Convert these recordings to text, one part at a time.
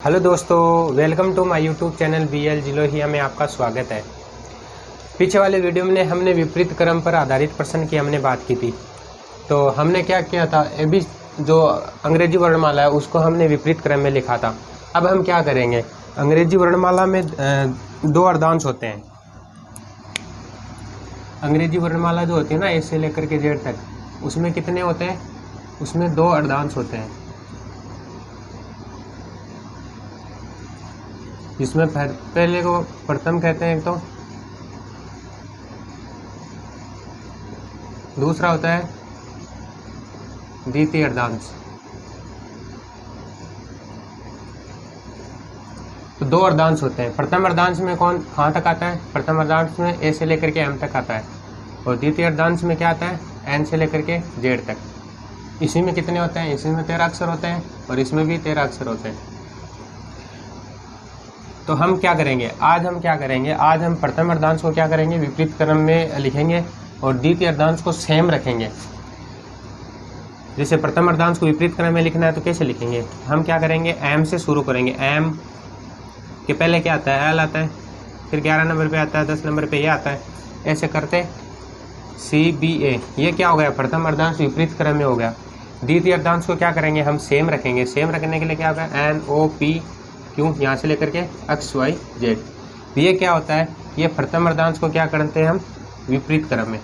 Hello दोस्तों, welcome to my YouTube channel BL जिलोहिया में आपका स्वागत है। पीछे वाले वीडियो में हमने विपरीत क्रम पर आधारित प्रश्न की हमने बात की थी। तो हमने क्या किया था, अभी जो अंग्रेजी वर्णमाला है उसको हमने विपरीत क्रम में लिखा था। अब हम क्या करेंगे, अंग्रेजी वर्णमाला में दो अर्धांश होते हैं। अंग्रेजी वर्णमाला जो होती है ना, ए से लेकर के जेड तक, उसमें कितने होते हैं? उसमें दो अर्धांश होते हैं, जिसमें पहले को प्रथम कहते हैं, एक तो दूसरा होता है द्वितीय अर्धांश। तो दो अर्धांश होते हैं। प्रथम अर्धांश में कहाँ तक आता है? प्रथम अर्धांश में ए से लेकर के एम तक आता है, और द्वितीय अर्धांश में क्या आता है? एन से लेकर के जेड तक। इसी में कितने होते हैं? इसी में 13 अक्षर होते हैं, और इसमें भी 13 अक्षर होते हैं। तो हम क्या करेंगे, आज हम प्रथम अर्धांश को क्या करेंगे, विपरीत क्रम में लिखेंगे, और द्वितीय अर्धांश को सेम रखेंगे। जैसे प्रथम अर्धांश को विपरीत क्रम में लिखना है तो कैसे लिखेंगे, हम क्या करेंगे, एम से शुरू करेंगे। एम के पहले क्या आता है? एल आता है, फिर 11 नंबर पे आता है, 10 नंबर पे ये आता है, ऐसे करते CBA। ये क्या हो गया? प्रथम अर्धांश विपरीत क्रम में हो गया। द्वितीय अर्धांश को क्या करेंगे, हम सेम रखेंगे। सेम रखने के लिए क्या होगा? NOP, क्यों? यहाँ से लेकर के XYZ। ये क्या होता है? ये प्रथम अर्धांश को क्या करते हैं हम? विपरीत क्रम में।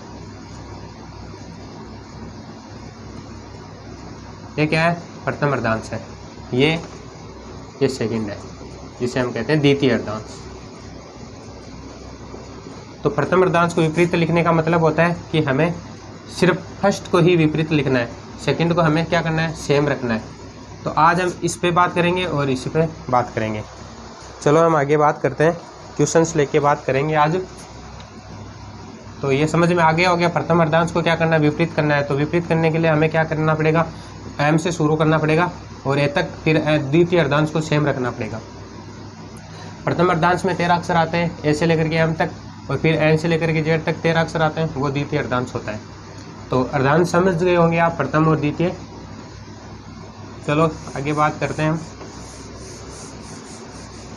ये क्या है? प्रथम अर्धांश है। ये सेकंड है, जिसे हम कहते हैं द्वितीय अर्धांश। तो प्रथम अर्धांश को विपरीत लिखने का मतलब होता है कि हमें सिर्फ फर्स्ट को ही विपरीत लिखना है, सेकंड को हमें क्या करना है? सेम रखना है। तो आज हम इस पे बात करेंगे और इसी पे बात करेंगे। चलो हम आगे बात करते हैं, क्वेश्चंस लेके बात करेंगे आज। तो ये समझ में आ गया हो गया, प्रथम अर्धांश को क्या करना है? विपरीत करना है। तो विपरीत करने के लिए हमें क्या करना पड़ेगा? एम से शुरू करना पड़ेगा, और ए तक, फिर द्वितीय अर्धांश को सेम रखना पड़ेगा। प्रथम अर्धांश में 13 अक्षर आते हैं, ए से लेकर के एम तक, और फिर एन से लेकर के जेड तक 13 अक्षर आते हैं, वो द्वितीय अर्धांश होता है। तो अर्धांश समझ गए होंगे आप, प्रथम और द्वितीय। चलो आगे बात करते हैं हम।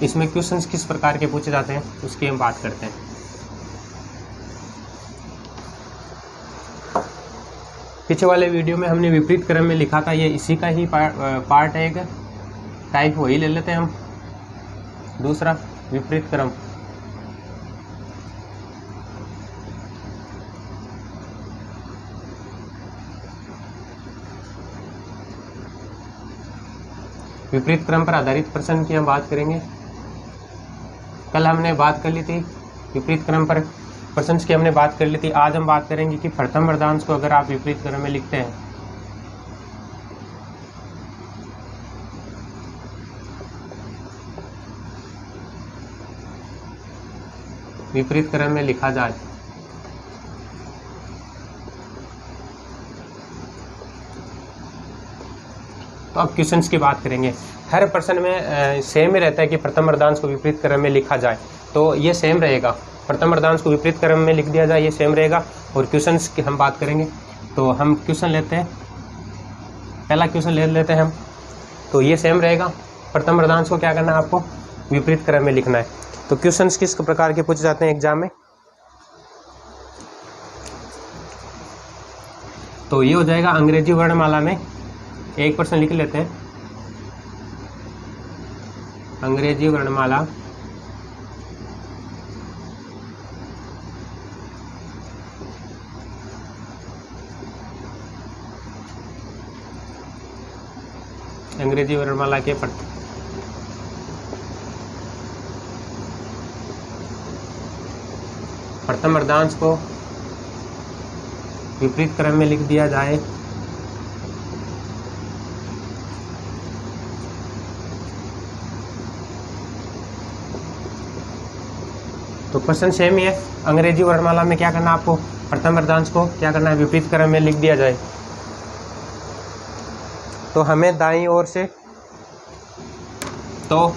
इसमें क्वेश्चंस किस प्रकार के पूछे जाते हैं उसकी हम बात करते हैं। पीछे वाले वीडियो में हमने विपरीत क्रम में लिखा था, ये इसी का ही पार्ट है, एक टाइप वही ले लेते हैं हम। दूसरा विपरीत क्रम। विपरीत क्रम पर आधारित प्रश्न की हम बात करेंगे। कल हमने बात कर ली थी विपरीत क्रम पर प्रश्न की, हमने बात कर ली थी। आज हम बात करेंगे कि प्रथम अर्धांश को अगर आप विपरीत क्रम में लिखते हैं विपरीत क्रम में लिखा जाए तो अब क्वेश्चंस की बात करेंगे। हर प्रश्न में सेम ही रहता है कि प्रथम अर्धांश को विपरीत क्रम में लिखा जाए, तो ये सेम रहेगा। प्रथम अर्धांश को विपरीत क्रम में लिख दिया जाए, ये सेम रहेगा। और क्वेश्चंस की हम बात करेंगे, तो हम क्वेश्चन लेते हैं। पहला क्वेश्चन ले लेते हैं हम, तो ये सेम रहेगा। प्रथम अर्धांश को क्या करना है? आपको विपरीत क्रम में लिखना है। तो क्वेश्चंस किस प्रकार के पूछे जाते हैं एग्जाम में? तो ये हो जाएगा अंग्रेजी वर्णमाला में। एक प्रश्न लिख लेते हैं, अंग्रेजी वर्णमाला अंग्रेजी वर्णमाला के प्रथम अर्धांश को विपरीत क्रम में लिख दिया जाए तो क्वेश्चन सेम ही है। अंग्रेजी वर्णमाला में क्या करना है आपको? प्रथम अर्धांश को क्या करना है? विपरीत क्रम में लिख दिया जाए। तो हमें दाईं ओर से, तो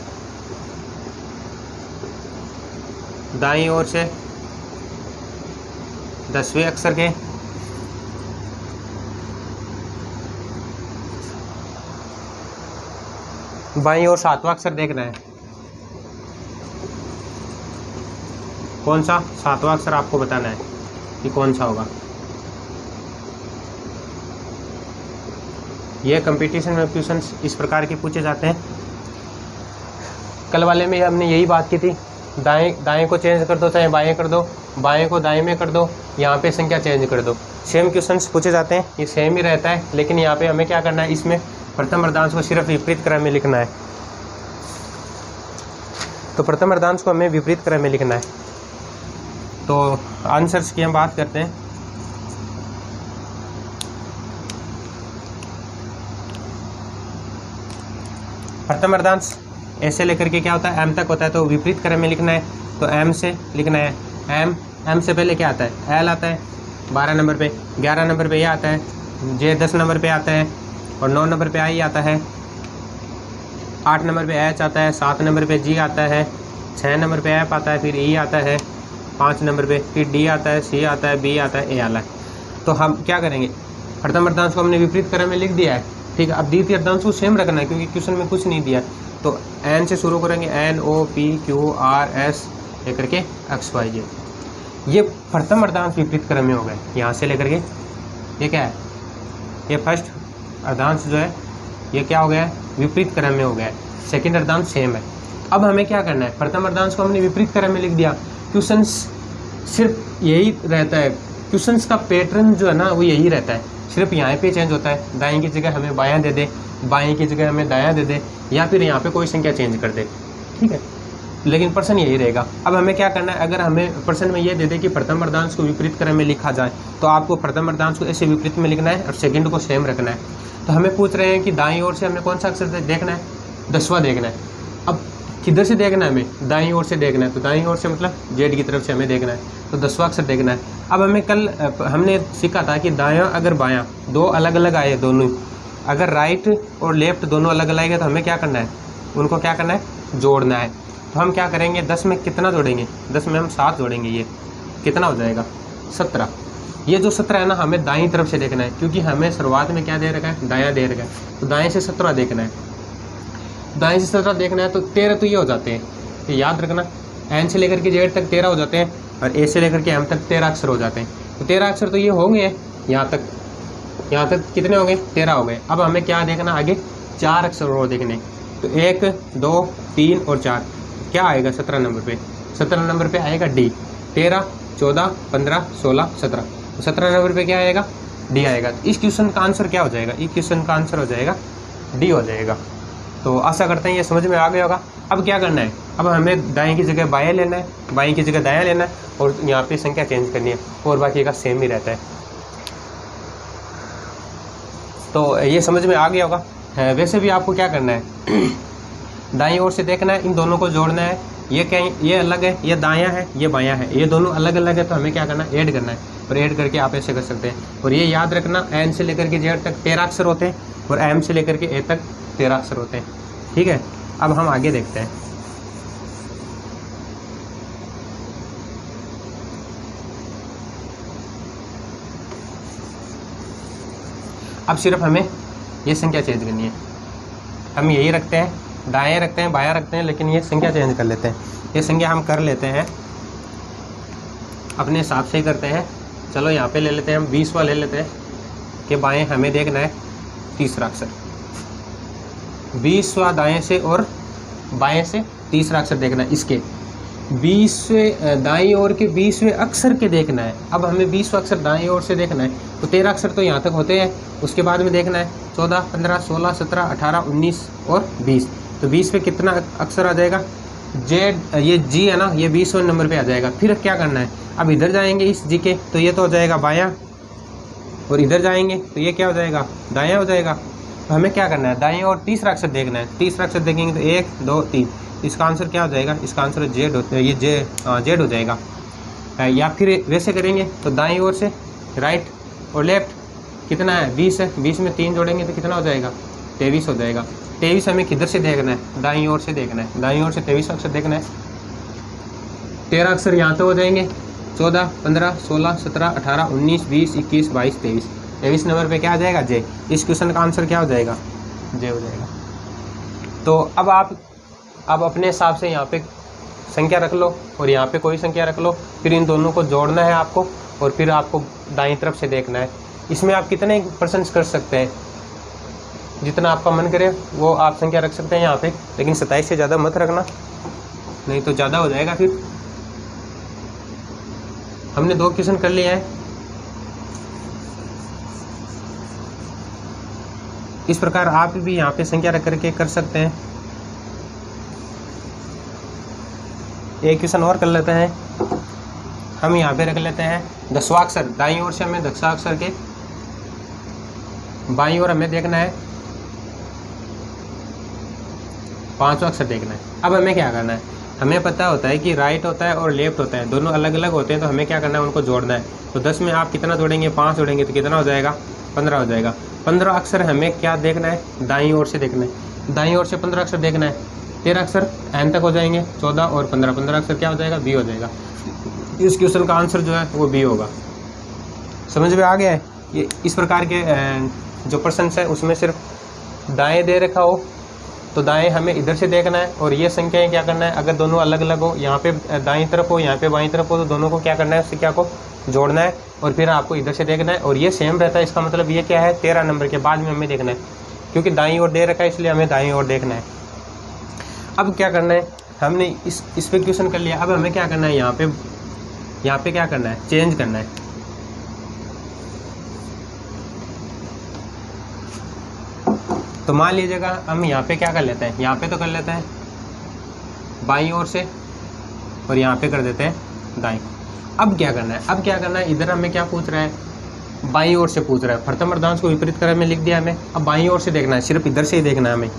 दाईं ओर से 10वें अक्षर के बाईं ओर सातवां अक्षर देखना है। कौन सा सातवां अक्षर आपको बताना है कि कौन सा होगा। ये कंपटीशन में क्वेश्चन इस प्रकार के पूछे जाते हैं। कल वाले में हमने यही बात की थी, दाएं को चेंज कर दो चाहे बाएं कर दो, बाएं को दाएं में कर दो, यहाँ पे संख्या चेंज कर दो। सेम क्वेश्चंस पूछे जाते हैं, ये सेम ही रहता है, लेकिन यहाँ पे हमें क्या करना है, इसमें प्रथम अर्धांश को सिर्फ विपरीत क्रम में लिखना है। तो प्रथम अर्धांश को हमें विपरीत क्रम में लिखना है। तो आंसर्स की हम बात करते हैं। प्रथम अर्धांश ऐसे लेकर के क्या होता है, m तक होता है, तो विपरीत क्रम में लिखना है। तो m से लिखना है, m से पहले क्या आता है, l आता है 12 नंबर पे, 11 नंबर पे ये आता है, j 10 नंबर पे आता है, और 9 नंबर पे i आता है, 8 नंबर पे h आता है, 7 नंबर पे g आता है, 6 नंबर पे f आता है, फिर e आता है, 5 नंबर पे फिर d आता है, c आता है, b आता है, a आता है। तो हम क्या करेंगे, प्रथम अर्धांश को हमने विपरीत क्रम में लिख दिया है, ठीक है। अब द्वितीय अर्धांश को सेम रखना है, क्योंकि क्वेश्चन में कुछ नहीं दिया। तो n से शुरू करेंगे, n o p q r s लेकर के x y j। ये प्रथम अर्धांश विपरीत क्रम में हो गए। यहाँ से लेकर के ये क्या है, ये फर्स्ट अर्धांश जो है ये क्या हो गया है, विपरीत क्रम में हो गया है। सेकंड अर्धांश सेम है। अब हमें क्या करना है, प्रथम अर्धांश को हमने विपरीत क्रम में लिख दिया। क्वेश्चंस सिर्फ यही रहता है, क्वेश्चंस का पैटर्न जो है ना वो यही रहता है, सिर्फ यहाँ पे चेंज होता है, दाएं की जगह हमें बायां दे दे, बाएं की जगह हमें दायां दे दे, या फिर यहाँ पे कोई संख्या चेंज कर दे, ठीक है, लेकिन प्रश्न यही रहेगा। अब हमें क्या करना है, अगर हमें प्रश्न में ये दे दे कि प्रथम अर्धांश को विपरीत क्रम में लिखा जाए, तो आपको प्रथम अर्धांश को ऐसे विपरीत में लिखना है और सेकंड को सेम रखना है। तो हमें पूछ रहे हैं कि दाईं ओर से हमें कौन सा अक्षर देखना है, 10वां देखना है। अब किधर से देखना है, हमें दाईं ओर से देखना है, तो दाईं ओर से मतलब जेड की तरफ से हमें देखना है, तो 10वां अक्षर देखना है। अब हमें कल हमने सीखा था कि दायां अगर बायां दो अलग अलग आए, दोनों अगर राइट और लेफ्ट दोनों अलग अलग आएंगे, तो हमें क्या करना है, उनको क्या करना है, जोड़ना है। तो हम क्या करेंगे, 10 में कितना जोड़ेंगे, 10 में हम 7 जोड़ेंगे, ये कितना हो जाएगा 17। ये जो 17 है ना, हमें दाईं तरफ से देखना है, क्योंकि हमें शुरुआत में क्या दे रखा है, दायां दे रखा है, तो दाएं से 17 देखना है। दाएं से 17 देखना है, तो 13 तो ये हो जाते हैं, तो याद रखना एन से लेकर के जेड तक 13 हो जाते हैं, और ए से लेकर के एम तक 13 अक्षर हो जाते हैं। तो 13 अक्षर तो ये होंगे, यहाँ तक कितने हो गए, 13 हो गए। अब हमें क्या देखना, आगे 4 अक्षर और देखने, तो 1 2 3 और 4 क्या आएगा 17 नंबर पे, 17 नंबर पे आएगा डी। 13 14 15 16 17, 17 नंबर पे क्या आएगा, डी आएगा। तो इस क्वेश्चन का आंसर क्या हो जाएगा, इस क्वेश्चन का आंसर हो जाएगा डी हो जाएगा। तो आशा करते हैं ये समझ में आ गया होगा। अब क्या करना है, अब हमें दाएं की जगह बायां लेना है, बाएं की जगह दायां लेना है, और यहाँ पे संख्या चेंज करनी है, और बाकी का सेम ही रहता है। तो ये समझ में आ गया होगा। वैसे भी आपको क्या करना है, दाईं ओर से देखना है, इन दोनों को जोड़ना है। ये क्या, ये अलग है, ये दायां है, ये बायां है, ये दोनों अलग अलग है, तो हमें क्या करना है, ऐड करना है, और ऐड करके आप ऐसे कर सकते हैं। और ये याद रखना, एन से लेकर के जेड तक 13 अक्षर होते हैं, और एम से लेकर के ए तक 13 अक्षर होते हैं, ठीक है। अब हम आगे देखते हैं। अब सिर्फ हमें ये संख्या चेंज करनी है। हम यही रखते हैं, दाएं रखते हैं, बायां रखते हैं, लेकिन ये संख्या चेंज कर लेते हैं। ये संख्या हम कर लेते हैं, अपने हिसाब से ही करते हैं। चलो यहाँ पे ले लेते हैं, हम 20वां ले लेते हैं कि बाएं हमें देखना है तीसरा अक्षर, 20वां दाएं से और बाएं से तीसरा अक्षर देखना है। इसके 20वें दाईं ओर के 20वें अक्षर के देखना है। अब हमें 20वां अक्षर दाईं ओर से देखना है, तो 13 अक्षर तो यहाँ तक होते हैं, उसके बाद में देखना है 14 15 16 17 18 19 और 20। तो 20 पे कितना अक्षर आ जाएगा, जेड, ये जी है ना, ये 20वें नंबर पे आ जाएगा। फिर क्या करना है, अब इधर जाएंगे इस जी के, तो ये तो हो जाएगा बायां, और इधर जाएंगे तो ये क्या हो जाएगा, दायां हो जाएगा। तो हमें क्या करना है, दाएं और तीसरा अक्षर देखना है। तीसरा अक्षर देखेंगे तो 1 2 3, इसका आंसर क्या हो जाएगा, इसका आंसर जेड, ये जेड हो जाएगा। या फिर वैसे करेंगे तो दाईं ओर से राइट और लेफ्ट कितना है, 20 है, 20 में 3 जोड़ेंगे तो कितना हो जाएगा, 23 हो जाएगा। 23 हमें किधर से देखना है, दाईं ओर से देखना है, दाईं ओर से 23 अक्षर देखना है। 13 अक्षर यहाँ तो हो जाएंगे, 14 15 16 17 18 19 20 21 22 23 नंबर पे क्या आ जाएगा, जे। इस क्वेश्चन का आंसर क्या हो जाएगा, जे हो जाएगा। तो अब आप अपने हिसाब से यहाँ पे संख्या रख लो और यहाँ पे कोई संख्या रख लो, फिर इन दोनों को जोड़ना है आपको और फिर आपको दाईं तरफ से देखना है। इसमें आप कितने % कर सकते हैं, जितना आपका मन करे वो आप संख्या रख सकते हैं यहाँ पे, लेकिन 27 से ज़्यादा मत रखना, नहीं तो ज़्यादा हो जाएगा। फिर हमने 2 क्वेश्चन कर लिए हैं। इस प्रकार आप भी यहाँ पे संख्या रख करके कर सकते हैं। एक क्वेश्चन और कर लेते हैं। हम यहाँ पे रख लेते हैं 10वां अक्षर, दाईं ओर से हमें 10वां अक्षर के बाईं ओर हमें देखना है 5वां अक्षर देखना है। अब हमें क्या करना है, हमें पता होता है कि राइट होता है और लेफ्ट होता है, दोनों अलग अलग होते हैं, तो हमें क्या करना है, उनको जोड़ना है। तो 10 में आप कितना जोड़ेंगे, 5 जोड़ेंगे तो कितना हो जाएगा, 15 हो जाएगा। 15 अक्षर हमें क्या देखना है, दाईं ओर से देखना है। दाईं ओर से 15 अक्षर देखना है। 13 अक्षर एन तक हो जाएंगे, 14 और 15, 15 अक्षर क्या हो जाएगा, बी हो जाएगा। इस क्वेश्चन का आंसर जो है वो बी होगा। समझ में आ गया है। ये इस प्रकार के जो प्रश्न है उसमें सिर्फ दाएं दे रखा हो तो दाएं हमें इधर से देखना है, और ये संख्याएं क्या करना है, अगर दोनों अलग अलग हो, यहाँ पे दाईं तरफ हो, यहाँ पे बाईं तरफ हो, तो दोनों को क्या करना है, संख्या को जोड़ना है और फिर आपको इधर से देखना है। और ये सेम रहता है, इसका मतलब ये क्या है, 13 नंबर के बाद में हमें देखना है, क्योंकि दाईं ओर दे रखा है इसलिए हमें दाईं ओर देखना है। अब क्या करना है, हमने इस पे क्वेश्चन कर लिया। अब हमें क्या करना है, यहाँ पे क्या करना है, चेंज करना है। तो मान लीजिएगा हम यहाँ पे क्या कर लेते हैं, यहाँ पे तो कर लेते हैं बाईं ओर से और यहाँ पे कर देते हैं दाईं। अब क्या करना है, इधर हमें क्या पूछ रहा है, बाईं ओर से पूछ रहा है। प्रथम अर्धांश को विपरीत क्रम में लिख दिया हमें। अब बाईं ओर से देखना है, सिर्फ इधर से ही देखना है हमें।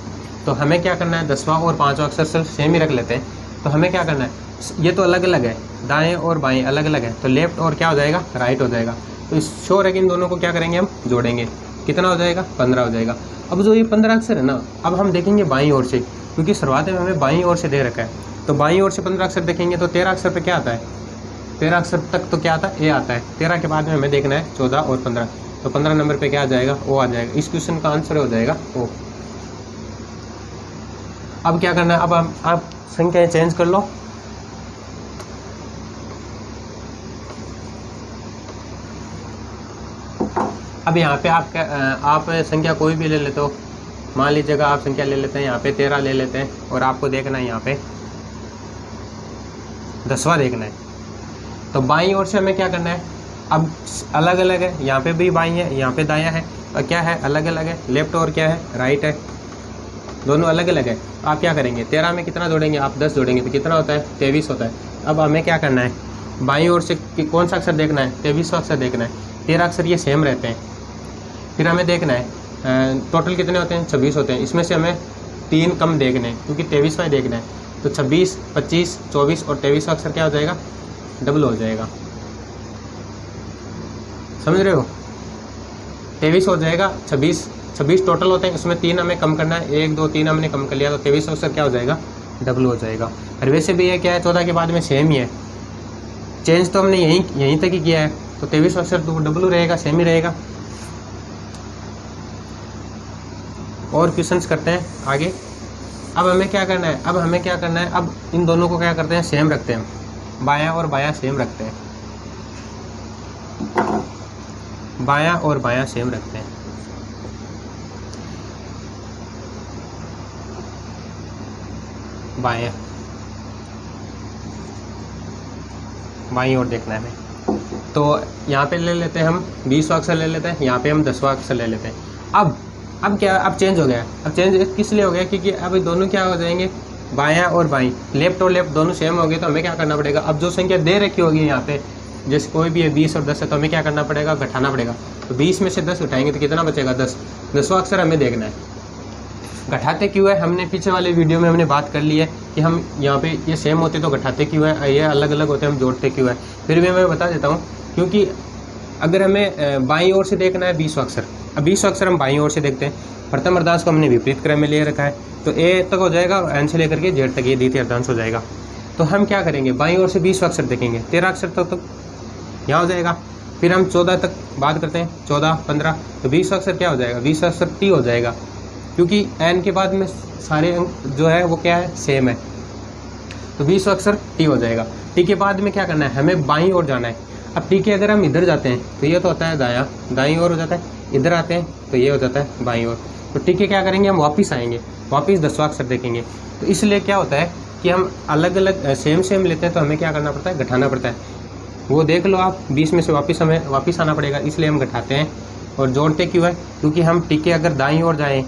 तो हमें क्या करना है, 10वां और 5वां अक्षर सिर्फ सेम ही रख लेते हैं। तो हमें क्या करना है, ये तो अलग अलग है, दाएं और बाएं अलग अलग है, तो लेफ्ट और क्या हो जाएगा, राइट हो जाएगा। तो इस श्योर है कि इन दोनों को क्या करेंगे, हम जोड़ेंगे। कितना हो जाएगा, 15 हो जाएगा। अब जो ये 15 अक्षर है ना, अब हम देखेंगे बाईं ओर से, क्योंकि शुरुआत में हमें बाईं ओर से दे रखा है। तो बाईं ओर से 15 अक्षर देखेंगे तो 13 अक्षर पे क्या आता है, 13 अक्षर तक तो क्या आता है, ए आता है। 13 के बाद में हमें देखना है 14 और 15, तो 15 नंबर पे क्या आ जाएगा, ओ आ जाएगा। इस क्वेश्चन का आंसर हो जाएगा ओ। अब क्या करना है, अब आप संख्याएं चेंज कर लो। अब यहाँ पे आप संख्या कोई भी ले लेते हो, मान लीजिएगा आप संख्या ले लेते हैं, यहाँ पे 13 ले लेते हैं, और आपको देखना है यहाँ पे 10वां देखना है। तो बाईं ओर से हमें क्या करना है, अब अलग अलग है, यहाँ पे भी बाईं है, यहाँ पे दायां है, और क्या है, अलग अलग है। लेफ्ट और क्या है, राइट है, दोनों अलग अलग है। आप क्या करेंगे, 13 में कितना जोड़ेंगे, आप 10 जोड़ेंगे तो कितना होता है, 23 होता है। अब हमें क्या करना है, बाईं ओर से कौन सा अक्षर देखना है, 23वां अक्षर देखना है। 13 अक्षर ये सेम रहते हैं। फिर हमें देखना है टोटल कितने होते हैं, 26 होते हैं। इसमें से हमें 3 कम देखने हैं, क्योंकि 23वां देखना है। तो 26, 25, 24 और 23वां अक्षर क्या हो जाएगा, डबल हो जाएगा। समझ रहे हो, 23 हो जाएगा, 26 टोटल होते हैं, इसमें 3 हमें कम करना है, 1 2 3 हमने कम कर लिया, तो 23वां अक्षर क्या हो जाएगा, डबल हो जाएगा। और वैसे भी ये क्या है, 14 के बाद में सेम ही है, चेंज तो हमने यहीं तक ही किया है, तो 23वां अक्षर तो डबल रहेगा, सेम ही रहेगा। और क्वेश्चंस करते हैं आगे। अब हमें क्या करना है, अब इन दोनों को क्या करते हैं, सेम रखते हैं, बायां और बायां सेम रखते हैं, बायां और बायां सेम रखते हैं। बाईं ओर देखना है हमें। तो यहाँ पे ले लेते हैं हम 20वां अक्षर ले लेते हैं, यहाँ पे हम 10वां अक्षर ले लेते हैं। अब क्या, अब चेंज हो गया। अब चेंज किस लिए हो गया, क्योंकि अब दोनों क्या हो जाएंगे, बायां और बाईं, लेफ्ट और लेफ्ट दोनों सेम हो गए। तो हमें क्या करना पड़ेगा, अब जो संख्या दे रखी होगी यहाँ पे, जैसे कोई भी है 20 और 10 है, तो हमें क्या करना पड़ेगा, घटाना पड़ेगा। तो 20 में से 10 उठाएंगे तो कितना बचेगा, 10। 10वां अक्षर हमें देखना है। घटाते क्यों है, हमने पीछे वाले वीडियो में हमने बात कर ली है कि हम यहाँ पे ये सेम होते तो घटाते क्यों है, ये अलग अलग होते हम जोड़ते क्यों है। फिर भी मैं बता देता हूँ, क्योंकि अगर हमें बाईं ओर से देखना है 20वां अक्षर, अब 20वां अक्षर हम बाईं ओर से देखते हैं। प्रथम अर्धांश को हमने विपरीत क्रम में ले रखा है, तो ए तक हो जाएगा और एन से लेकर के जेड तक ये द्वितीय अर्धांश हो जाएगा। तो हम क्या करेंगे, बाईं ओर से 20वां अक्षर देखेंगे, 13 अक्षर तक यहाँ हो जाएगा। फिर हम 14 तक बात करते हैं, 14, 15, तो 20वां अक्षर क्या हो जाएगा, 20वां अक्षर टी हो जाएगा। क्योंकि n के बाद में सारे अंक जो है वो क्या है, सेम है, तो 20 अक्षर टी हो जाएगा। टी के बाद में क्या करना है, हमें बाईं ओर जाना है। अब टी के अगर हम इधर जाते हैं तो ये तो होता है दायां, दाईं ओर हो जाता है, इधर आते हैं तो ये हो जाता है बाईं ओर। तो टी के क्या करेंगे, हम वापस आएंगे, वापस 10वां अक्षर देखेंगे। तो इसलिए क्या होता है कि हम अलग अलग सेम लेते हैं तो हमें क्या करना पड़ता है, घटाना पड़ता है। वो देख लो आप, 20 में से हमें वापस आना पड़ेगा, इसलिए हम घटाते हैं। और जोड़ते क्यों है, क्योंकि हम टी के अगर दाईं ओर जाएँ,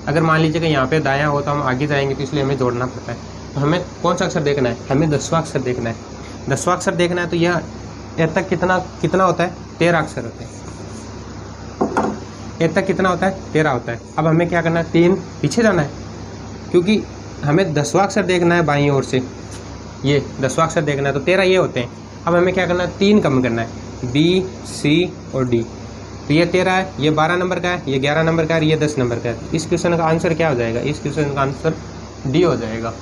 अगर मान लीजिए कि यहाँ पे दायां हो तो हम आगे जाएंगे, तो इसलिए हमें जोड़ना पड़ता है। तो हमें कौन सा अक्षर देखना है, हमें 10वां अक्षर देखना है। 10वां अक्षर देखना है तो यह ए तक कितना होता है, 13 अक्षर होते हैं। ए तक कितना होता है, 13 होता है। अब हमें क्या करना है, 3 पीछे जाना है, क्योंकि हमें 10वां अक्षर देखना है बाईं ओर से, ये 10वां अक्षर देखना है, तो 13 ये होते हैं। अब हमें क्या करना है, 3 कम करना है, बी, सी और डी। तो ये 13 है, ये 12 नंबर का है, ये 11 नंबर का है, ये 10 नंबर का है। इस क्वेश्चन का आंसर क्या हो जाएगा, इस क्वेश्चन का आंसर डी हो जाएगा।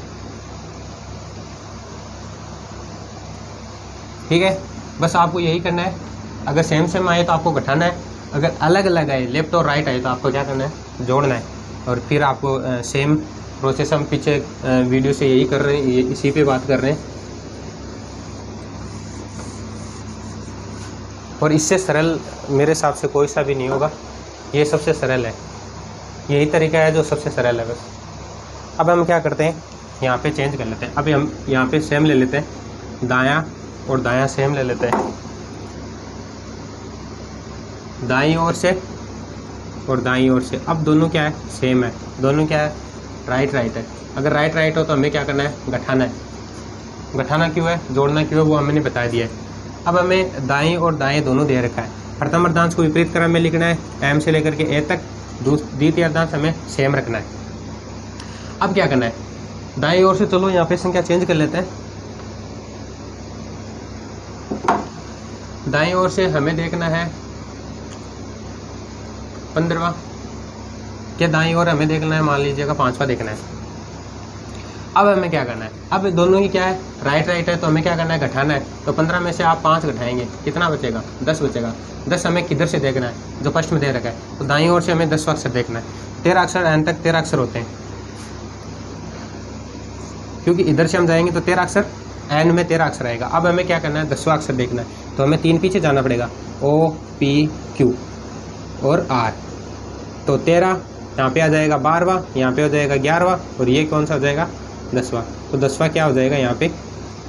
ठीक है, बस आपको यही करना है। अगर सेम आए तो आपको घटाना है, अगर अलग अलग आए, लेफ्ट और राइट आए, तो आपको क्या करना है, जोड़ना है। और फिर आपको सेम प्रोसेस हम पीछे वीडियो से यही कर रहे हैं, इसी पे बात कर रहे हैं। और इससे सरल मेरे हिसाब से कोई सा भी नहीं होगा, ये सबसे सरल है, यही तरीका है जो सबसे सरल है बस। अब हम क्या करते हैं, यहाँ पे चेंज कर लेते हैं। अभी हम यहाँ पे सेम ले लेते हैं, दायां और दायां सेम ले लेते हैं, दाईं ओर से और दाईं ओर से। अब दोनों क्या है, सेम है, दोनों क्या है, राइट है। अगर राइट हो तो हमें क्या करना है, घटाना है। घटाना क्यों है, जोड़ना क्यों है, वो हमने बता दिया है। अब हमें दाएं और दाएं दोनों दे रखा है। प्रथम अर्धांश को विपरीत क्रम में लिखना है, एम से लेकर के ए तक। द्वितीय अर्धांश हमें सेम रखना है। अब क्या करना है, दाएं ओर से चलो यहाँ पे संख्या चेंज कर लेते हैं। दाएं ओर से हमें देखना है 15वां, क्या दाईं ओर हमें देखना है, मान लीजिएगा 5वां देखना है। अब हमें क्या करना है, अब दोनों ही क्या है, राइट है, तो हमें क्या करना है, घटाना है। तो 15 में से आप 5 घटाएंगे, कितना बचेगा, 10 बचेगा। 10 हमें किधर से देखना है, जो फर्स्ट में दे रखा है, तो दाईं ओर से हमें 10वां अक्षर देखना है। 13 अक्षर, एन तक 13 अक्षर होते हैं, क्योंकि इधर से हम जाएंगे तो 13 अक्षर, एन में 13 अक्षर आएगा। अब हमें क्या करना है, 10वां अक्षर देखना है, तो हमें 3 पीछे जाना पड़ेगा, ओ, पी, क्यू और आर। तो 13 यहाँ पे आ जाएगा, 12वां यहाँ पे हो जाएगा, 11वां, और ये कौन सा हो जाएगा, 10वां। तो 10वां क्या हो जाएगा, यहाँ पे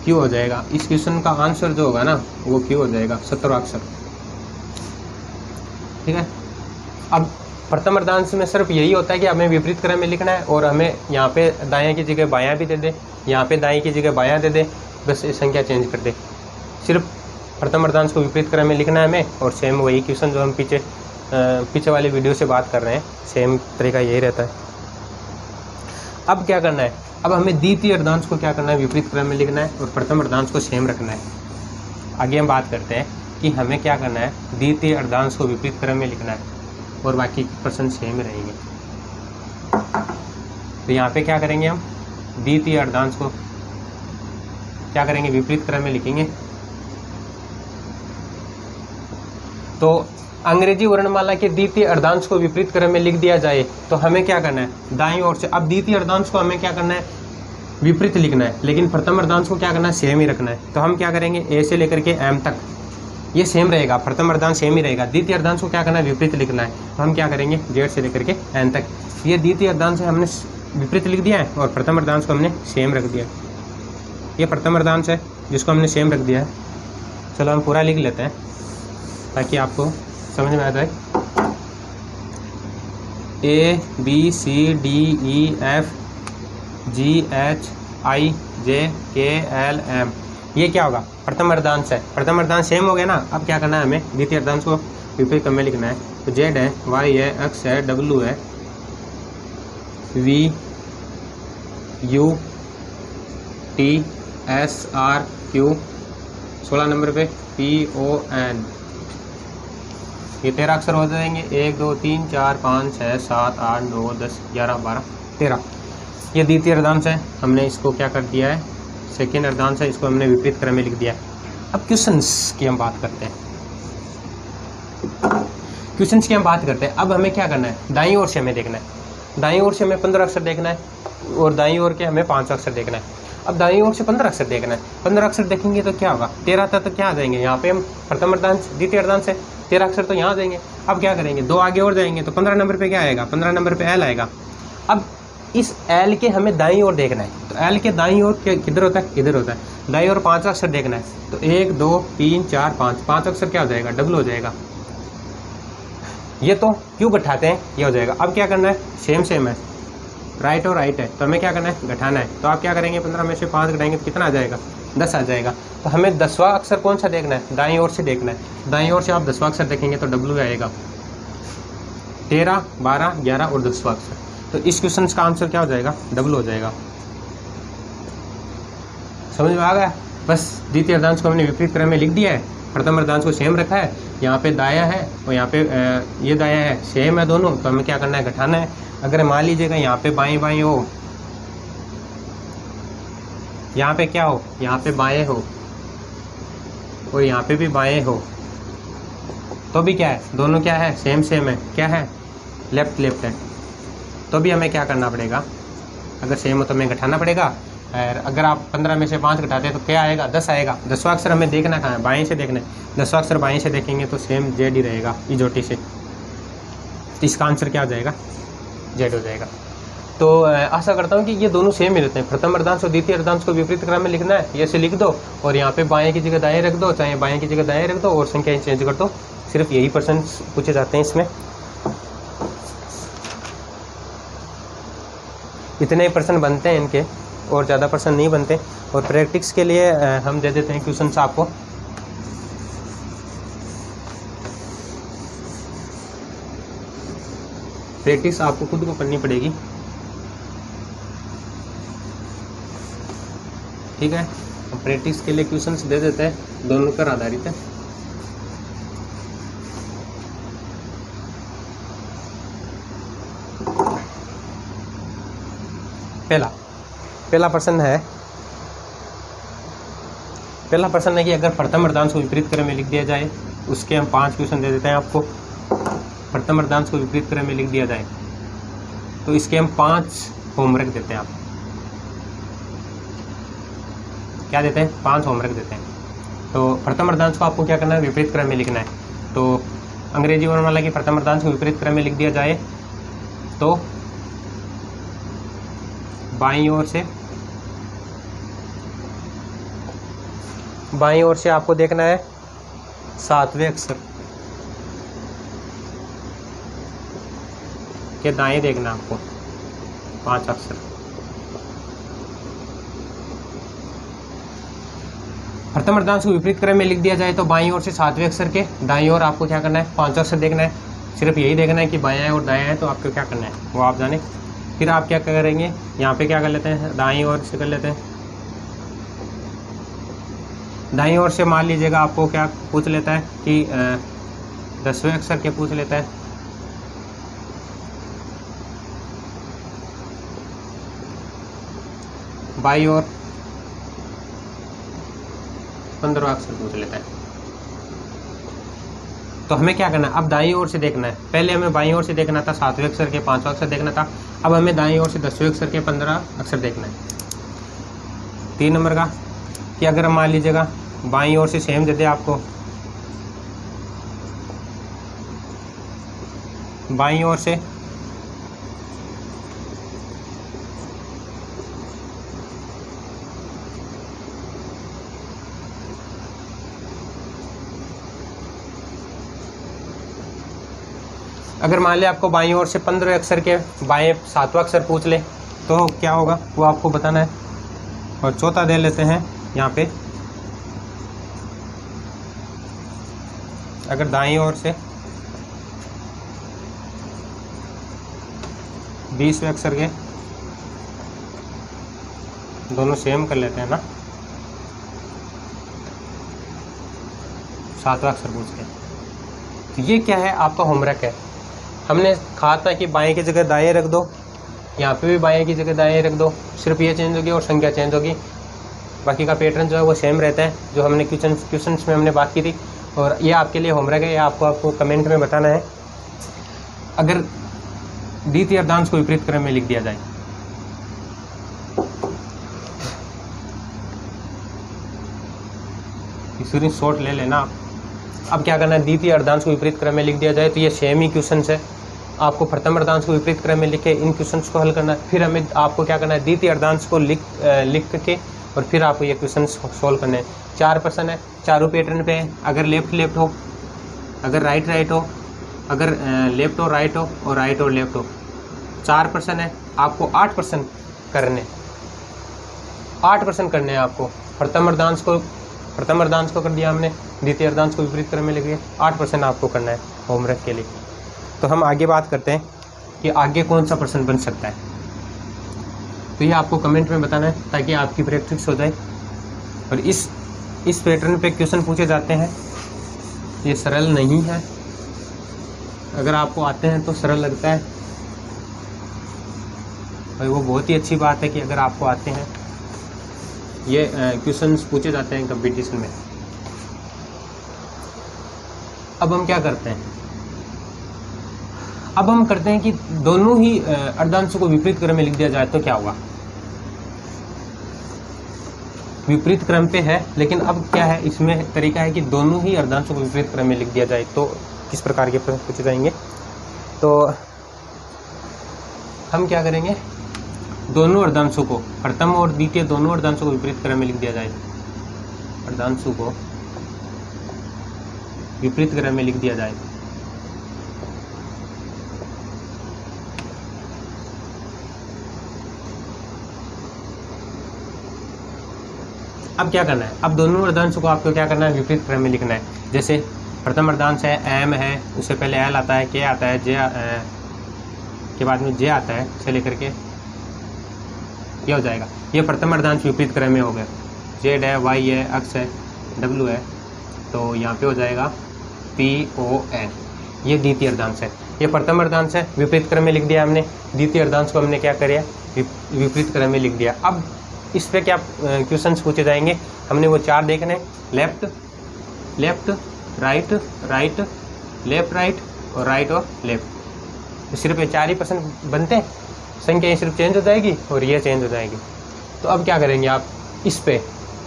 क्यू हो जाएगा। इस क्वेश्चन का आंसर जो होगा ना, वो क्यू हो जाएगा, 17वां अक्षर। ठीक है। अब प्रथम अर्धांश में सिर्फ यही होता है कि हमें विपरीत क्रम में लिखना है, और हमें यहाँ पे दायां की जगह बायां भी दे दे, यहाँ पे दाएं की जगह बायां दे दे, बस ये संख्या चेंज कर दे। सिर्फ प्रथम अर्धांश को विपरीत क्रम में लिखना है हमें, और सेम वही क्वेश्चन जो हम पीछे वाले वीडियो से बात कर रहे हैं, सेम तरीका यही रहता है। अब क्या करना है, अब हमें द्वितीय अर्धांश को क्या करना है, विपरीत क्रम में लिखना है, और प्रथम अर्धांश को सेम रखना है। आगे हम बात करते हैं कि हमें क्या करना है, द्वितीय अर्धांश को विपरीत क्रम में लिखना है, और बाकी प्रश्न सेम रहेंगे। तो यहाँ पे क्या करेंगे, हम द्वितीय अर्धांश को क्या करेंगे, विपरीत क्रम में लिखेंगे। तो अंग्रेजी वर्णमाला के द्वितीय अर्धांश को विपरीत क्रम में लिख दिया जाए तो हमें क्या करना है, दाईं ओर से। अब द्वितीय अर्धांश को हमें क्या करना है, विपरीत लिखना है, लेकिन प्रथम अर्धांश को क्या करना है, सेम ही रखना है। तो हम क्या करेंगे, ए से लेकर के एम तक ये सेम रहेगा, प्रथम अर्धांश सेम ही रहेगा। द्वितीय अर्धांश को क्या करना है, विपरीत लिखना है। तो हम क्या करेंगे, जेड से लेकर के एन तक। ये द्वितीय अर्धांश है, हमने विपरीत लिख दिया है, और प्रथम अर्धांश को हमने सेम रख दिया। ये प्रथम अर्धांश है जिसको हमने सेम रख दिया है। चलो हम पूरा लिख लेते हैं ताकि आपको समझ में आ जाए। ए, बी, सी, डी, ई, एफ, जी, एच, आई, जे, के, एल, एम, ये क्या होगा, प्रथम अर्धांश है। प्रथम अर्धांश सेम हो गया ना। अब क्या करना है, हमें द्वितीय अर्धांश को विपरीत क्रम में लिखना है। तो जेड है, वाई है, एक्स है, डब्ल्यू है, V, U, T, S, R, Q, 16 number पे पी, ओ, एन। ये 13 अक्षर हो जाएंगे, 1 2 3 4 5 6 7 8 9 10 11 12 13। ये द्वितीय अर्धांश है, हमने इसको क्या कर दिया है, सेकेंड अर्धांश है, इसको हमने विपरीत क्रम में लिख दिया है। अब क्वेश्चंस की हम बात करते हैं। अब हमें क्या करना है, दाईं ओर से हमें देखना है। दाईं ओर से हमें 15 अक्षर देखना है और दाईं ओर के हमें 5 अक्षर देखना है। अब दाईं ओर से 15 अक्षर देखना है, 15 अक्षर देखेंगे तो क्या होगा, 13 तक तो क्या आ जाएंगे, यहाँ पे हम प्रथम अर्धांश द्वितीय अर्धांश है, 13 अक्षर तो यहाँ आ जाएंगे। अब क्या करेंगे, 2 आगे और जाएंगे तो 15 नंबर पे क्या आएगा, 15 नंबर पे एल आएगा। अब इस एल के हमें दाईं ओर देखना है, तो एल के दाईं ओर किधर होता है, इधर होता है, दाईं ओर 5 अक्षर देखना है, तो 1 2 3 4 5 अक्षर क्या हो जाएगा, डबल हो जाएगा। ये तो क्यों घटाते हैं, ये हो जाएगा। अब क्या करना है, सेम है, राइट और राइट है, तो हमें क्या करना है, घटाना है। तो आप क्या करेंगे, 15 में से 5 घटाएंगे तो कितना आ जाएगा, 10 आ जाएगा। तो हमें 10वां अक्षर कौन सा देखना है, दाईं ओर से देखना है। दाईं ओर से आप 10वां अक्षर देखेंगे तो डब्ल्यू आएगा, 13 12 11 और 10वां अक्षर। तो इस क्वेश्चन का आंसर क्या हो जाएगा, डबल हो जाएगा। समझ में आ गया। बस द्वितीय अर्धांश को हमने विपरीत क्रम में लिख दिया है, प्रथम अर्धांश को सेम रखा है, यहाँ पे दाया है और यहाँ पे ये दाया है, सेम है दोनों, तो हमें क्या करना है, घटाना है। अगर मान लीजिएगा यहाँ पे बाएं बाएं हो, यहाँ पे क्या हो, यहाँ पे बाएं हो और यहाँ पे भी बाएं हो, तो भी क्या है, दोनों क्या है, सेम है, क्या है, लेफ्ट है। तो भी हमें क्या करना पड़ेगा, अगर सेम हो तो हमें घटाना पड़ेगा। और अगर आप 15 में से 5 घटाते हैं तो क्या आएगा, 10 आएगा। 10वां अक्षर हमें देखना कहाँ है, बाएं से देखना है। 10वां अक्षर बाएं से देखेंगे तो सेम जेड ही रहेगा इजोटी से। इसका आंसर क्या हो जाएगा, जेड हो जाएगा। तो आशा करता हूँ कि ये दोनों सेम ही रहते हैं। प्रथम अर्धांश और द्वितीय अर्धांश को विपरीत क्रम में लिखना है, ये से लिख दो और यहाँ पे बाएं की जगह दाएं रख दो, चाहे बाएं की जगह दाएं रख दो और संख्या चेंज कर दो। सिर्फ यही प्रश्न पूछे जाते हैं इसमें, इतने प्रश्न बनते हैं इनके, और ज़्यादा प्रश्न नहीं बनते। और प्रैक्टिस के लिए हम दे देते हैं क्वेश्चन आपको। प्रैक्टिस आपको खुद को करनी पड़ेगी, ठीक है। हम प्रैक्टिस के लिए क्वेश्चंस दे देते हैं, दोनों पर आधारित है। पहला प्रश्न है कि अगर प्रथम अर्धांश को विपरीत क्रम में लिख दिया जाए, उसके हम 5 क्वेश्चन दे देते हैं आपको। प्रथम अर्धांश को विपरीत क्रम में लिख दिया जाए तो इसके हम 5 होमवर्क देते हैं। आप क्या देते हैं, 5 होमवर्क देते हैं। तो प्रथम अर्धांश को आपको क्या करना है, विपरीत क्रम में लिखना है। तो अंग्रेजी वर्णमाला की प्रथम अर्धांश को विपरीत क्रम में लिख दिया जाए तो बाईं ओर से आपको देखना है 7वें अक्षर के दाएं देखना आपको 5 अक्षर। प्रथम अर्धांश को विपरीत क्रम में लिख दिया जाए तो बाईं ओर से 7वें अक्षर के दाईं ओर आपको क्या करना है, 5 अक्षर देखना है। सिर्फ यही देखना है कि बायां और दायां है, तो आपको क्या करना है वो आप जाने। फिर आप क्या करेंगे, यहाँ पे क्या कर लेते हैं, दाईं ओर से कर लेते हैं। दाईं ओर से मान लीजिएगा आपको क्या पूछ लेता है कि 10वें अक्षर के पूछ लेता है। बाईं ओर 15वां अक्षर पूछ लेता है। तो हमें क्या करना है, अब दाईं ओर से देखना है। पहले हमें बाईं ओर से देखना था, 7वें अक्षर के 5वां अक्षर देखना था। अब हमें दाईं ओर से 10वें अक्षर के 15 अक्षर देखना है। 3 नंबर का कि अगर मान लीजिएगा बाईं ओर से सेम दे दे आपको, बाईं ओर से अगर मान लिया आपको बाईं ओर से 15वें अक्षर के बाएं 7वां अक्षर पूछ ले तो क्या होगा वो आपको बताना है। और चौथा दे लेते हैं यहाँ पे, अगर दाईं ओर से 20वें अक्षर के, दोनों सेम कर लेते हैं ना, 7वां अक्षर पूछ ले। तो ये क्या है, आपका होमवर्क है। हमने कहा था कि बाएं की जगह दाएं रख दो, यहाँ पे भी बाएं की जगह दाएं रख दो, सिर्फ ये चेंज होगी और संख्या चेंज होगी। बाकी का पैटर्न जो है वो सेम रहता है, जो हमने क्वेश्चंस में हमने बात की थी। और ये आपके लिए होमवर्क है, ये आपको कमेंट में बताना है। अगर द्वितीय अर्धांश को विपरीत क्रम में लिख दिया जाए। स्क्रीन शॉट ले लेना आप। अब क्या करना है, द्वितीय अर्धांश को विपरीत क्रम में लिख दिया जाए। तो ये सेम ही क्वेश्चन है, आपको प्रथम अर्धांश को विपरीत क्रम में लिख के इन क्वेश्चंस को हल करना है। फिर हमें आपको क्या करना है, द्वितीय अर्धांश को लिख के और फिर आपको ये क्वेश्चन सॉल्व करने हैं। 4 प्रश्न है, चारों पैटर्न पे है। अगर लेफ्ट हो, अगर राइट हो, अगर लेफ्ट और राइट हो और राइट और लेफ्ट हो। 4 प्रश्न है, आपको 8 प्रश्न करने, 8 प्रश्न करने हैं आपको। प्रथम अर्धांश को कर दिया हमने, द्वितीय अर्धांश को विपरीत क्रम में लिख दिया। 8 प्रश्न आपको करना है होमवर्क के लिए। तो हम आगे बात करते हैं कि आगे कौन सा प्रश्न बन सकता है। तो ये आपको कमेंट में बताना है ताकि आपकी प्रैक्टिस हो जाए। और इस पैटर्न पे क्वेश्चन पूछे जाते हैं, ये सरल नहीं है। अगर आपको आते हैं तो सरल लगता है और वो बहुत ही अच्छी बात है कि अगर आपको आते हैं ये क्वेश्चंस पूछे जाते हैं कंपटीशन में। अब हम क्या करते हैं, अब हम करते हैं कि दोनों ही अर्धांशों को विपरीत क्रम में लिख दिया जाए तो क्या होगा। विपरीत क्रम पे है, लेकिन अब क्या है, इसमें तरीका है कि दोनों ही अर्धांशों को विपरीत क्रम में लिख दिया जाए। तो किस प्रकार के प्रश्न पूछे जाएंगे, तो हम क्या करेंगे, दोनों अर्धांशों को, प्रथम और द्वितीय दोनों अर्धांशों को विपरीत क्रम में लिख दिया जाए। अर्धांशों को विपरीत क्रम में लिख दिया जाए। अब क्या करना है, अब दोनों अर्धांशों को आपको क्या करना है, विपरीत क्रम में लिखना है। जैसे प्रथम अर्धांश है एम है, उससे पहले एल आता है, के आता है, जे के बाद में जे आता है, से लेकर के ये हो जाएगा। ये प्रथम अर्धांश विपरीत क्रम में हो गया। जेड है, वाई है, एक्स है, डब्ल्यू है, तो यहाँ पे हो जाएगा पी ओ एन। ये द्वितीय अर्धांश है, ये प्रथम अर्धांश है, विपरीत क्रम में लिख दिया हमने। द्वितीय अर्धांश को हमने क्या किया, विपरीत क्रम में लिख दिया। अब इस पे क्या क्वेश्चंस पूछे जाएंगे, हमने वो 4 देखने, left left, right right, left right और राइट और लेफ्ट। तो सिर्फ ये 4 ही प्रश्न बनते हैं, संख्या ये सिर्फ चेंज हो जाएगी और ये चेंज हो जाएगी। तो अब क्या करेंगे आप, इस पे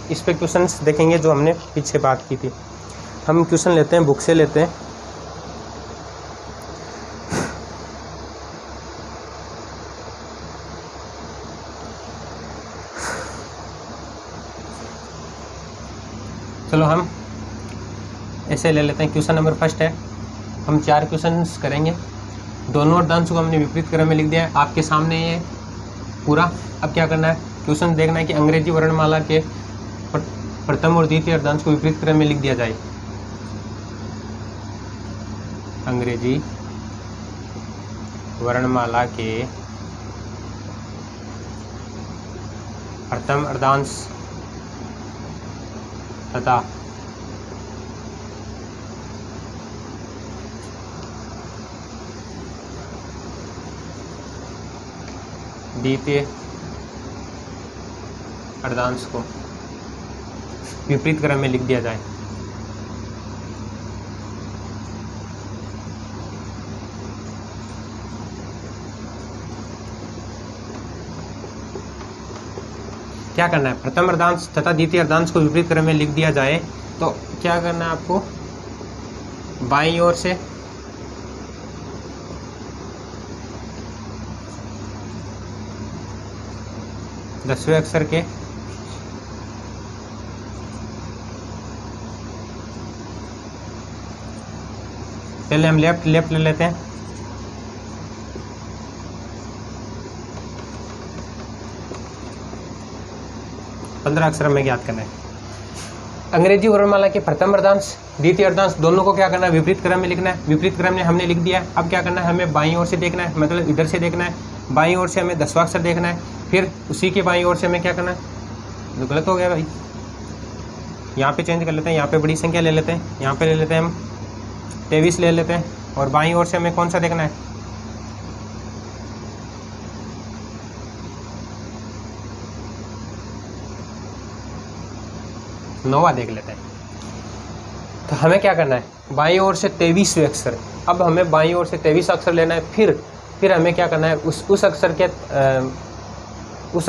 क्वेश्चंस देखेंगे जो हमने पीछे बात की थी। हम क्वेश्चन लेते हैं, बुक से लेते हैं। चलो हम ऐसे ले लेते हैं। क्वेश्चन नंबर फर्स्ट है, हम 4 क्वेश्चंस करेंगे। दोनों अर्धांशों को हमने विपरीत क्रम में लिख दिया है, आपके सामने ये पूरा। अब क्या करना है, क्वेश्चन देखना है कि अंग्रेजी वर्णमाला के प्रथम और द्वितीय अर्धांश को विपरीत क्रम में लिख दिया जाए। अंग्रेजी वर्णमाला के प्रथम अर्धांश तथा द्वितीय अर्धांश को विपरीत क्रम में लिख दिया जाए। क्या करना है, प्रथम अर्धांश तथा द्वितीय अर्धांश को विपरीत क्रम में लिख दिया जाए तो क्या करना है आपको, बाईं ओर से दसवें अक्षर के पहले हम लेफ्ट ले लेते हैं। पंद्रह अक्षर में ज्ञात करना है। अंग्रेजी वर्णमाला के प्रथम अर्धांश द्वितीय अर्धांश दोनों को क्या करना है, विपरीत क्रम में लिखना है। विपरीत क्रम में हमने लिख दिया। अब क्या करना है, हमें बाईं ओर से देखना है, मतलब इधर से देखना है। बाईं ओर से हमें 10वां अक्षर देखना है, फिर उसी के बाईं ओर से हमें क्या करना है, तो गलत हो गया भाई, यहाँ पे चेंज कर लेते हैं, यहाँ पे बड़ी संख्या ले लेते हैं, यहाँ पे ले लेते हैं हम 23 ले लेते हैं, और बाईं ओर से हमें कौन सा देखना है, नौवां देख लेते हैं। तो हमें क्या करना है, बाईं ओर से 23वें अक्षर। अब हमें बाईं ओर से 23 अक्षर लेना है, फिर फिर हमें क्या करना है, उस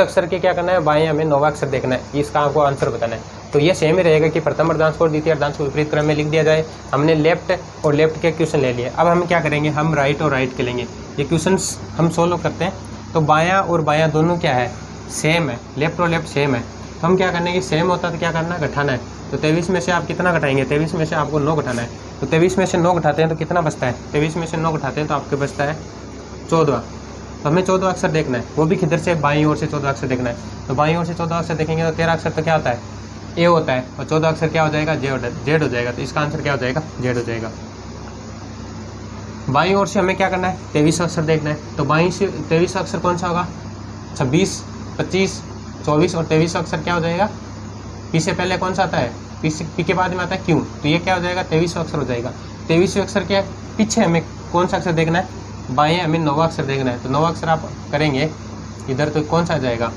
अक्षर के क्या करना है, बाएं हमें नौवा अक्षर देखना है, इसका आपको आंसर बताना है। तो ये सेम ही रहेगा कि प्रथम अर्धांश को और द्वितीय अर्धांश को विपरीत क्रम में लिख दिया जाए। हमने लेफ्ट और लेफ्ट के क्वेश्चन ले लिए। अब हम क्या करेंगे, हम राइट और राइट के लेंगे। ये क्वेश्चन हम सोल्व करते हैं। तो बायां और बायां दोनों क्या है, सेम है, लेफ्ट और लेफ्ट सेम है। तो हम क्या करने की, सेम होता है तो क्या करना है, घटाना है। तो 23 में से आप कितना घटाएंगे, 23 में से आपको 9 घटाना है। तो 23 में से 9 घटाते हैं तो कितना बचता है, 23 में से 9 घटाते हैं तो आपके बचता है 14। तो हमें 14 अक्षर देखना है, वो भी किधर से, बाईं ओर से 14 अक्षर देखना है। तो बाईं ओर से 14 अक्षर देखेंगे तो 13 अक्षर तो क्या होता है, ए होता है, और 14 अक्षर क्या हो जाएगा, जेड हो जाएगा। तो इसका आंसर क्या हो जाएगा, जेड हो जाएगा। बाईं ओर से हमें क्या करना है, 23 अक्षर देखना है। तो बाईं से 23 अक्षर कौन सा होगा, 26, 25, 24 और 23 अक्षर क्या हो जाएगा, पी से पहले कौन सा आता है, पी के बाद में आता है क्यों। तो ये क्या हो जाएगा, 23 अक्षर हो जाएगा। 23 अक्षर के पीछे हमें कौन सा अक्षर देखना है, बाएं हमें 9वां अक्षर देखना है। तो 9वां अक्षर आप करेंगे इधर तो कौन सा आ जाएगा,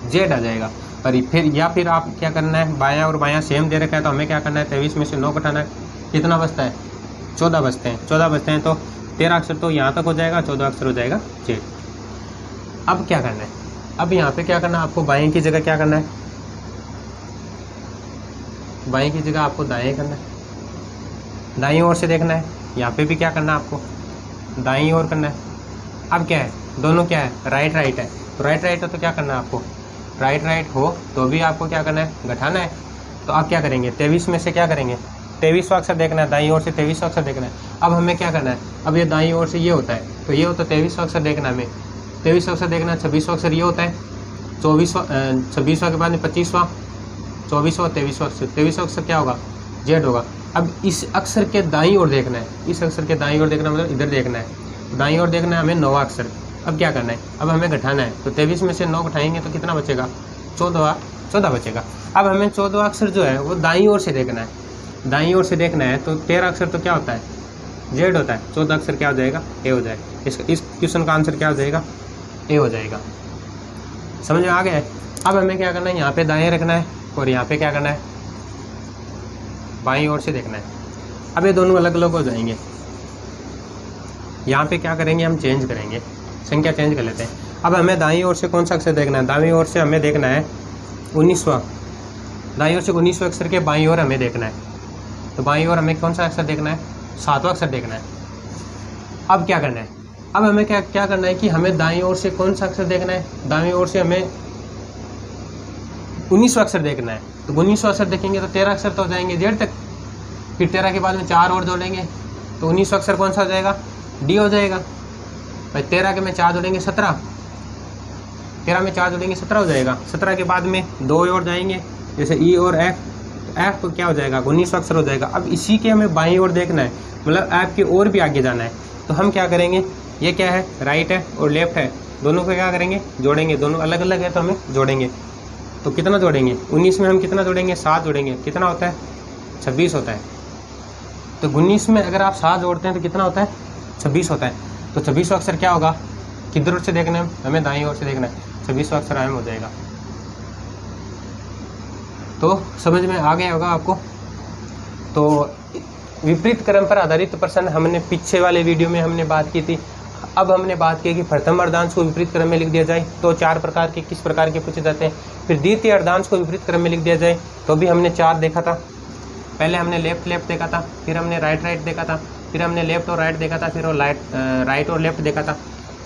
जेड आ जाएगा। और फिर आप क्या करना है, बायां और बायां सेम दे रखा है तो हमें क्या करना है, 23 में से 9 घटाना है, कितना बचता है, 14 बचते हैं। 14 बचते हैं तो 13 अक्षर तो यहाँ तक हो जाएगा, 14 अक्षर हो जाएगा जेड। अब क्या करना है, अब यहाँ पे क्या करना है, आपको बाएं की जगह क्या करना है, बाएं की जगह आपको दाएं करना है, दाईं ओर से देखना है। यहाँ पे भी क्या करना है, आपको दाईं ओर करना है। अब क्या है, दोनों क्या है, राइट राइट है। तो राइट राइट है तो क्या करना है आपको, राइट राइट हो तो भी आपको क्या करना है, घटाना है। तो आप क्या करेंगे, 23 में से क्या करेंगे, 23वां अक्षर देखना है, दाईं ओर से 23वां अक्षर देखना है। अब हमें क्या करना है, अब ये दाईं ओर से ये होता है तो ये होता है 23वां अक्षर देखना है हमें, 23वां अक्षर देखना है। 26वां अक्षर ये होता है, 26वां के बाद में 25वां, 24वां, 23वां अक्षर, 23वां अक्षर क्या होगा, जेड होगा। अब इस अक्षर के दाईं ओर देखना है, इस अक्षर के दाईं ओर देखना मतलब इधर देखना है, दाईं ओर देखना है हमें 9वां अक्षर। अब क्या करना है, अब हमें घटाना है। तो 23 में से 9 घटाएंगे तो कितना बचेगा, 14 बचेगा। अब हमें 14वां अक्षर जो है वो दाईं ओर से देखना है, दाईं ओर से देखना है। तो 13 अक्षर तो क्या होता है, जेड होता है। 14 अक्षर क्या हो जाएगा, ए हो जाएगा। इस क्वेश्चन का आंसर क्या हो जाएगा, ए हो जाएगा। समझ में आ गया है। अब हमें क्या करना है, यहाँ पे दाएँ रखना है और यहाँ पे क्या करना है, बाईं ओर से देखना है। अब ये दोनों अलग अलग हो जाएंगे। यहाँ पे क्या करेंगे, हम चेंज करेंगे, संख्या चेंज कर लेते हैं। अब हमें दाईं ओर से कौन सा अक्षर देखना है, दाईं ओर से हमें देखना है 19वां, दाईं ओर से 19वां अक्षर के बाईं ओर हमें देखना है। तो बाईं ओर हमें कौन सा अक्षर देखना है, 7वां अक्षर देखना है। अब क्या करना है, अब हमें क्या करना है कि हमें दाईं ओर से कौन सा अक्षर देखना है, दाईं ओर से हमें 19वां अक्षर देखना है। तो 19वां अक्षर देखेंगे तो 13 अक्षर तो हो जाएंगे जेड तक। फिर 13 के बाद में 4 और जोड़ेंगे तो 19वां अक्षर कौन सा हो जाएगा, डी हो जाएगा। भाई 13 के में 4 जोड़ेंगे 17, 13 में 4 जोड़ेंगे 17 हो जाएगा। 17 के बाद में 2 और जाएंगे जैसे ई और एफ, तो एफ तो क्या हो जाएगा, 19वां अक्षर हो जाएगा। अब इसी के हमें बाईं ओर देखना है, मतलब एफ की ओर भी आगे जाना है। तो हम क्या करेंगे, ये क्या है, राइट है और लेफ्ट है, दोनों को क्या करेंगे, जोड़ेंगे। दोनों अलग अलग है तो हमें जोड़ेंगे। तो कितना जोड़ेंगे, 19 में हम कितना जोड़ेंगे, 7 जोड़ेंगे। कितना होता है, 26 होता है। तो 19 में अगर आप 7 जोड़ते हैं तो कितना होता है, 26 होता है। तो 26वां अक्षर क्या होगा, किधर ओर से देखना है, हमें दाईं ओर से देखना है। 26वां अक्षर आयम हो जाएगा। तो समझ में आ गया होगा आपको। तो विपरीत क्रम पर आधारित प्रश्न हमने पीछे वाले वीडियो में हमने बात की थी। अब हमने बात की कि प्रथम अर्धांश को विपरीत क्रम में लिख दिया जाए तो 4 प्रकार के किस प्रकार के पूछे जाते हैं। फिर द्वितीय अर्धांश को विपरीत क्रम में लिख दिया जाए तो भी हमने 4 देखा था। पहले हमने लेफ्ट लेफ्ट देखा था, फिर हमने राइट राइट देखा था, फिर हमने लेफ्ट और राइट देखा था, फिर वो राइट और लेफ्ट देखा था।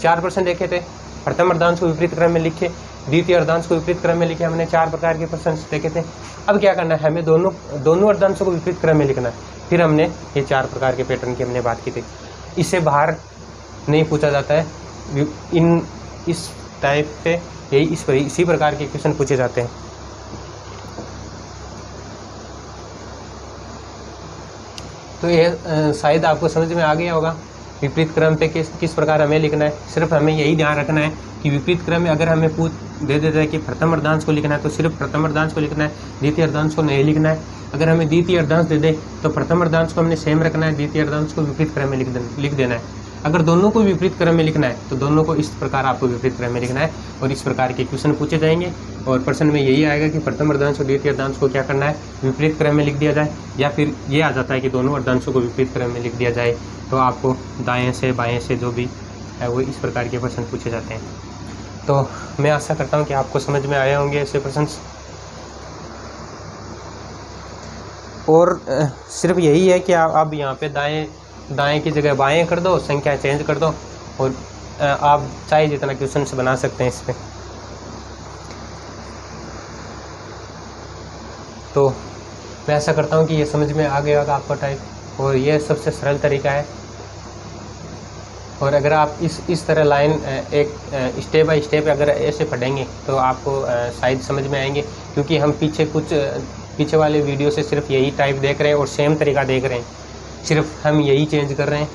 4 प्रश्न देखे थे। प्रथम अर्धांश को विपरीत क्रम में लिखे, द्वितीय अर्धांश को विपरीत क्रम में लिखे, हमने 4 प्रकार के प्रश्न देखे थे। अब क्या करना है, हमें दोनों अर्धांशों को विपरीत क्रम में लिखना है। फिर हमने ये 4 प्रकार के पैटर्न की हमने बात की थी। इससे बाहर नहीं पूछा जाता है। इस टाइप पे यही इसी प्रकार के क्वेश्चन पूछे जाते हैं। तो ये शायद आपको समझ में आ गया होगा विपरीत क्रम पे किस प्रकार हमें लिखना है। सिर्फ हमें यही ध्यान रखना है कि विपरीत क्रम में अगर हमें दे देता है कि प्रथम अर्धांश को लिखना है तो सिर्फ प्रथम अर्धांश को लिखना है, द्वितीय अर्धांश को नहीं लिखना है। अगर हमें द्वितीय अर्धांश दे दे तो प्रथम अर्धांश को हमने सेम रखना है, द्वितीय अर्धांश को विपरीत क्रम में लिख देना है। अगर दोनों को विपरीत क्रम में लिखना है तो दोनों को इस प्रकार आपको विपरीत क्रम में लिखना है और इस प्रकार के क्वेश्चन पूछे जाएंगे। और प्रश्न में यही आएगा कि प्रथम अर्धांश और द्वितीय अर्धांश को क्या करना है, विपरीत क्रम में लिख दिया जाए, या फिर ये आ जाता है कि दोनों अर्धांशों को विपरीत क्रम में लिख दिया जाए। तो आपको दाएं से बाएं से जो भी वो इस प्रकार के प्रश्न पूछे जाते हैं। तो मैं आशा करता हूँ कि आपको समझ में आए होंगे ऐसे प्रश्न। और सिर्फ यही है कि आप यहाँ पे दाएं की जगह बाएं कर दो, संख्या चेंज कर दो, और आप चाहे जितना क्वेश्चन बना सकते हैं इस पर। तो मैं ऐसा करता हूँ कि ये समझ में आ गया होगा आपको टाइप, और ये सबसे सरल तरीका है। और अगर आप इस तरह लाइन एक स्टेप बाय स्टेप अगर ऐसे पढ़ेंगे तो आपको शायद समझ में आएंगे, क्योंकि हम पीछे वाले वीडियो से सिर्फ यही टाइप देख रहे हैं और सेम तरीका देख रहे हैं, सिर्फ हम यही चेंज कर रहे हैं।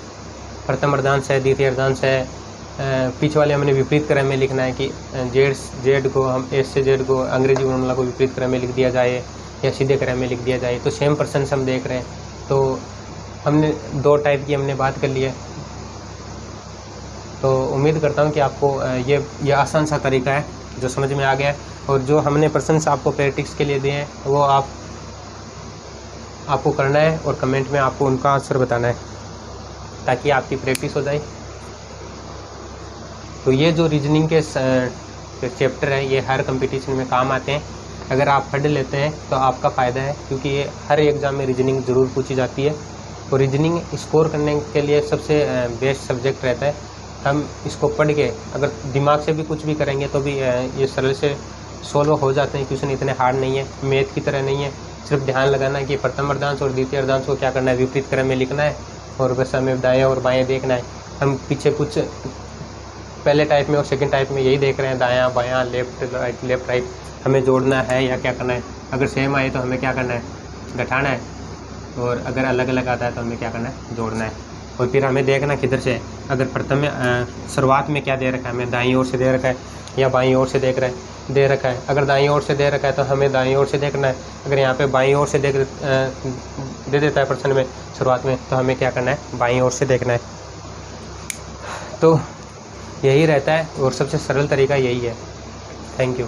प्रथम अर्धांश है, द्वितीय अर्धांश है, पीछे वाले हमने विपरीत क्रम में लिखना है कि जेड को हम एस से जेड को अंग्रेजी वर्णमाला को विपरीत क्रम में लिख दिया जाए या सीधे क्रम में लिख दिया जाए। तो सेम पर्सन हम देख रहे हैं। तो हमने 2 टाइप की हमने बात कर ली है। तो उम्मीद करता हूँ कि आपको ये आसान सा तरीका है जो समझ में आ गया है। और जो हमने प्रश्न आपको प्रैक्टिस के लिए दिए हैं वो आपको करना है और कमेंट में आपको उनका आंसर बताना है, ताकि आपकी प्रैक्टिस हो जाए। तो ये जो रीजनिंग के चैप्टर हैं ये हर कंपटीशन में काम आते हैं। अगर आप पढ़ लेते हैं तो आपका फ़ायदा है, क्योंकि ये हर एग्ज़ाम में रीजनिंग ज़रूर पूछी जाती है। और रीजनिंग स्कोर करने के लिए सबसे बेस्ट सब्जेक्ट रहता है। हम इसको पढ़ के अगर दिमाग से भी कुछ भी करेंगे तो भी ये सरल से सोल्व हो जाते हैं। क्वेश्चन इतने हार्ड नहीं है, मैथ की तरह नहीं है। सिर्फ ध्यान लगाना है कि प्रथम अर्धांश और द्वितीय अर्धांश को क्या करना है, विपरीत क्रम में लिखना है, और बस हमें दाएं और बाएं देखना है। हम पीछे कुछ पहले टाइप में और सेकंड टाइप में यही देख रहे हैं, दायां बायां लेफ्ट राइट हमें जोड़ना है या क्या करना है। अगर सेम आए तो हमें क्या करना है, घटाना है, और अगर अलग अलग आता है तो हमें क्या करना है, जोड़ना है। और फिर हमें देखना किधर से, अगर प्रथम में शुरुआत में क्या दे रखा है, हमें दाईं ओर से दे रखा है या बाईं ओर से दे रखा है। अगर दाईं ओर से दे रखा है तो हमें दाईं ओर से देखना है। अगर यहाँ पे बाईं ओर से दे देता है प्रश्न में शुरुआत में, तो हमें क्या करना है, बाईं ओर से देखना है। तो यही रहता है और सबसे सरल तरीका यही है। Thank you.